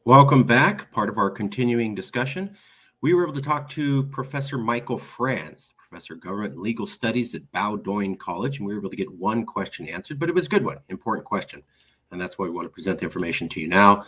Welcome back. Part of our continuing discussion. We were able to talk to Professor Michael Franz, Professor of Government and Legal Studies at Bowdoin College, and we were able to get one question answered, but it was a good one, important question. And that's why we want to present the information to you now.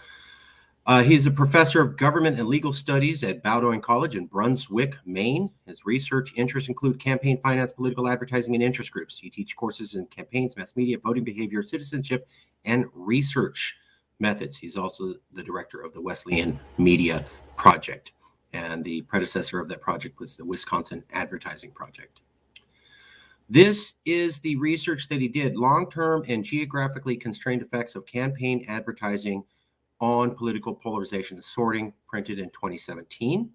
He's a professor of government and legal studies at Bowdoin College in Brunswick, Maine. His research interests include campaign finance, political advertising, and interest groups. He teaches courses in campaigns, mass media, voting behavior, citizenship, and research methods. He's also the director of the Wesleyan Media Project, and the predecessor of that project was the Wisconsin Advertising Project. This is the research that he did: long-term and geographically constrained effects of campaign advertising on political polarization and sorting, printed in 2017.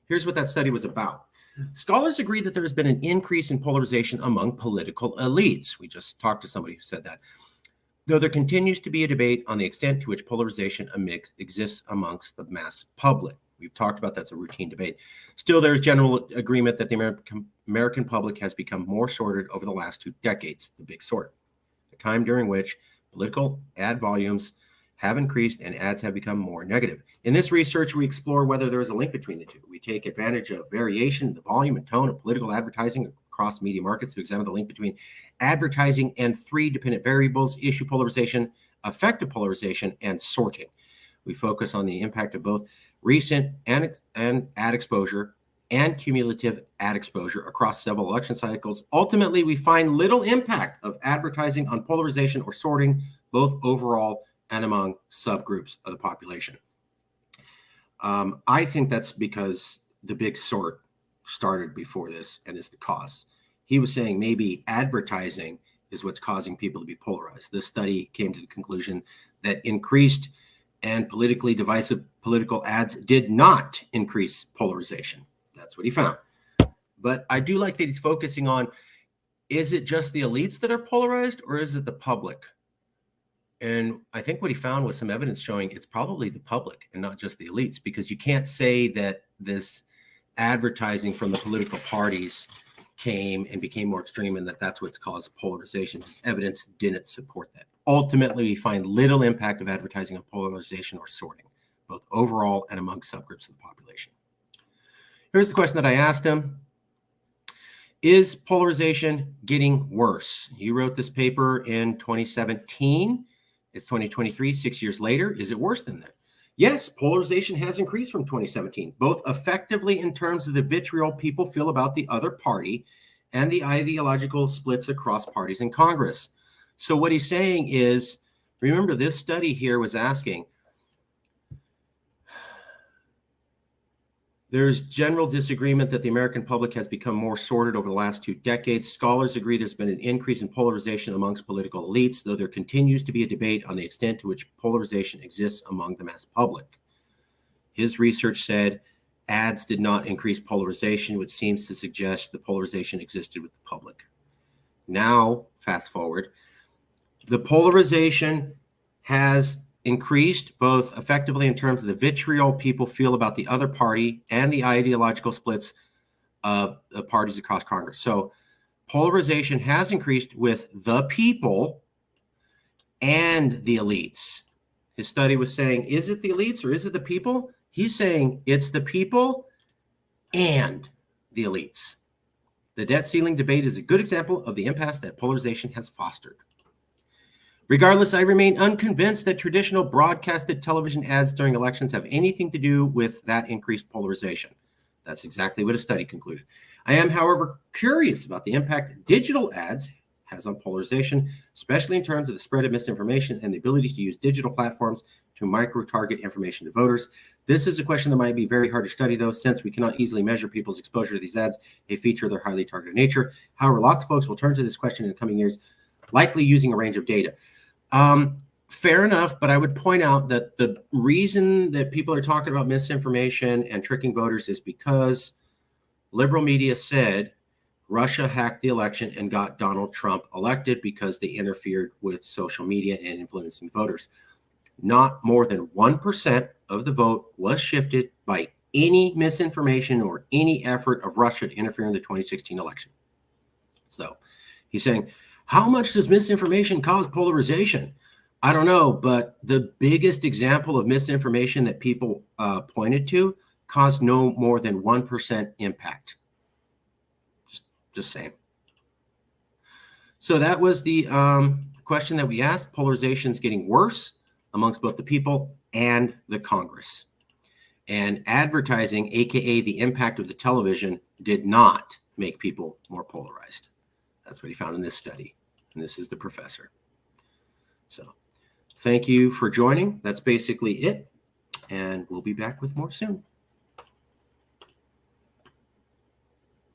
Here's what that study was about. Scholars agree that there has been an increase in polarization among political elites. We just talked to somebody who said that. Though there continues to be a debate on the extent to which polarization exists amongst the mass public. We've talked about that's a routine debate. Still, there's general agreement that the American public has become more sorted over the last 2 decades, the big sort, a time during which political ad volumes have increased and ads have become more negative. In this research, we explore whether there is a link between the two. We take advantage of variation in the volume and tone of political advertising across media markets to examine the link between advertising and 3 dependent variables: issue polarization, effective polarization, and sorting. We focus on the impact of both recent and ad exposure and cumulative ad exposure across several election cycles. Ultimately, we find little impact of advertising on polarization or sorting, both overall and among subgroups of the population. I think that's because the big sort started before this and is the cause. He was saying maybe advertising is what's causing people to be polarized. This study came to the conclusion that increased and politically divisive political ads did not increase polarization. That's what he found. But I do like that he's focusing on, is it just the elites that are polarized, or is it the public? And I think what he found was some evidence showing it's probably the public and not just the elites, because you can't say that this advertising from the political parties came and became more extreme and that's what's caused polarization. This evidence didn't support that. Ultimately, we find little impact of advertising on polarization or sorting, both overall and among subgroups of the population. Here's the question that I asked him. Is polarization getting worse? He wrote this paper in 2017. It's 2023, 6 years later. Is it worse than that? Yes, polarization has increased from 2017, both effectively in terms of the vitriol people feel about the other party and the ideological splits across parties in Congress. So what he's saying is, remember, this study here was asking, there's general disagreement that the American public has become more sorted over the last 2 decades. Scholars agree there's been an increase in polarization amongst political elites, though there continues to be a debate on the extent to which polarization exists among the mass public. His research said ads did not increase polarization, which seems to suggest the polarization existed with the public. Now, fast forward, the polarization has increased both effectively in terms of the vitriol people feel about the other party and the ideological splits of the parties across Congress. So polarization has increased with the people and the elites. His study was saying, is it the elites or is it the people? He's saying it's the people and the elites. The debt ceiling debate is a good example of the impasse that polarization has fostered. Regardless, I remain unconvinced that traditional broadcasted television ads during elections have anything to do with that increased polarization. That's exactly what a study concluded. I am, however, curious about the impact digital ads has on polarization, especially in terms of the spread of misinformation and the ability to use digital platforms to micro-target information to voters. This is a question that might be very hard to study, though, since we cannot easily measure people's exposure to these ads, a feature of their highly targeted nature. However, lots of folks will turn to this question in the coming years, likely using a range of data. Fair enough, but I would point out that the reason that people are talking about misinformation and tricking voters is because liberal media said Russia hacked the election and got Donald Trump elected because they interfered with social media and influencing voters. Not more than 1% of the vote was shifted by any misinformation or any effort of Russia to interfere in the 2016 election. So he's saying, how much does misinformation cause polarization? I don't know, but the biggest example of misinformation that people pointed to caused no more than 1% impact. Just saying. So that was the question that we asked. Polarization is getting worse amongst both the people and the Congress. And advertising, aka the impact of the television, did not make people more polarized. That's what he found in this study. And this is the professor. So thank you for joining. That's basically it. And we'll be back with more soon.